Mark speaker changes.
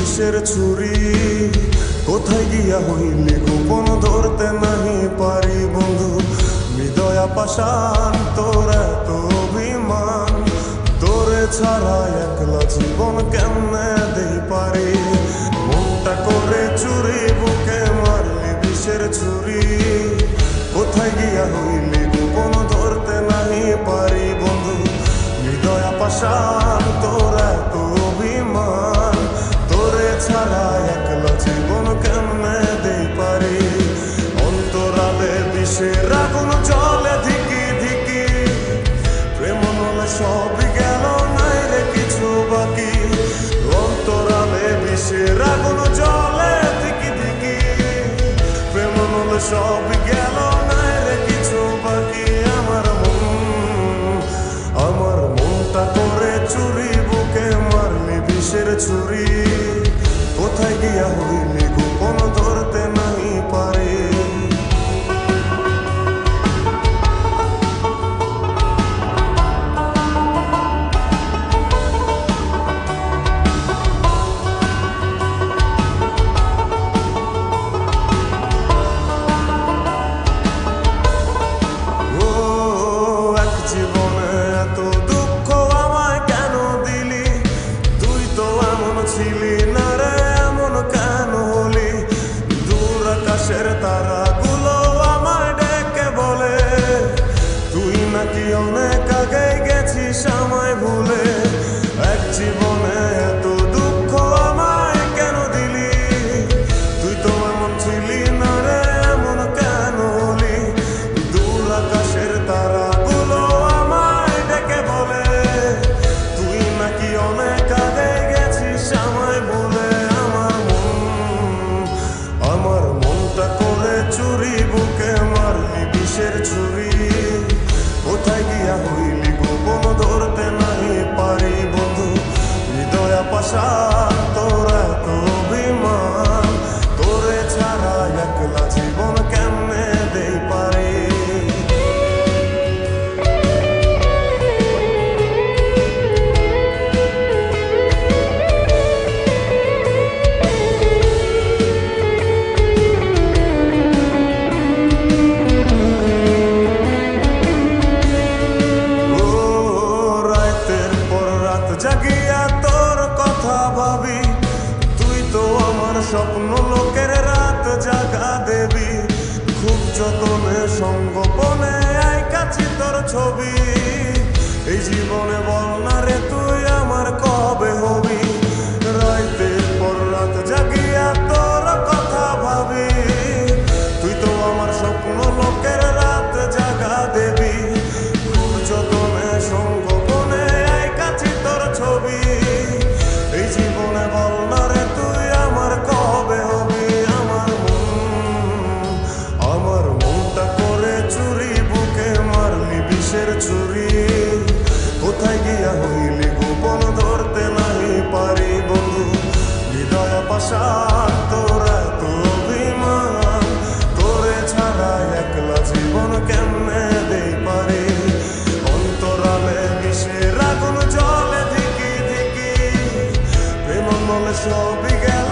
Speaker 1: বিষের ছুরি কোথায় গিয়া হইলি গোপন ধরতে নাহি পারি বন্ধু। হৃদয়া পাষাণ তোর এত অভিমান, তোরে ছাড়া একলা জীবন কেমনে দেই পারি। মনটা করে চুরি বুকে মারলি বিষের ছুরি কোথায় গিয়া হইলি গোপন ধরতে নাহি পারি বন্ধু। হৃদয়া পাষাণ তোর এত অভিমান, তোরে ছাড়া একলা জীবন কেমনে দেই পারি। অন্তরালে বিষের আগুন জ্বলে ধিকি ধিকি, প্রেম নলে সবই গেল নাই রে কিছু বাকি। অন্তরালে বিষের আগুন জ্বলে ধিকি ধিকি, প্রেম নলে সবই গেল নাই রে কিছু বাকি। আমার মনটা করে চুরি বুকে মারলি বিষের ছুরি কোথায় গিয়া হইলি গোপন ধরতে নাহি পারি। তারাগুলো আমায় ডেকে বলে তুই নাকি অনেক আগে গেছিস আমায় ভুলে। এক জীবনে এত দুঃখ আমায় কেন দিলি, তুই তো এমন ছিলি না রে এমন কেন হলি। দূর আকাশের তারাগুলো আমায় ডেকে বলে তুই নাকি অনেক আগে গেছিস আমায় ভুলে। আমার মনটা করে চুরি বুকে মারলি বিষের ছুরি কোথায় গিয়া হইলি গোপন ধরতে নাহি পারি বন্ধু। হৃদয়া পাষাণ তোর এত অভিমান, তোরে ছাড়া একলা জীবন কেমনে দেই পারি। জাগিয়া তোর কথা ভাবি, তুই তো আমার স্বপ্ন লোকের রাত জাগা দেবী। খুব যতনে সঙ্গোপনে আই কাছে তোর ছবি, এই জীবনে বল না রে তুই আমার কবে হবি। রাতের পর রাত জাগিয়া তোর কথা ভাবি, তুই তো আমার স্বপ্ন লোকের রাত জাগা দেবী। খুব যতনে সঙ্গোপনে আই কাছে তোর ছবি, এই জীবনে বল না রে তুই আমার কবে হবি। আমার মনটা করে চুরি বুকে মারলি বিষের ছুরি কোথায় গিয়া হইলি গোপন ধরতে নাহি পারি বন্ধু। হৃদয়া পাষাণ তোর এত অভিমান, তোরে ছাড়া একলা জীবন কেমনে দেই পারি। অন্তরালে বিষের আগুন জ্বলে ধিকি ধিকি, প্রেম নলে সবই গেল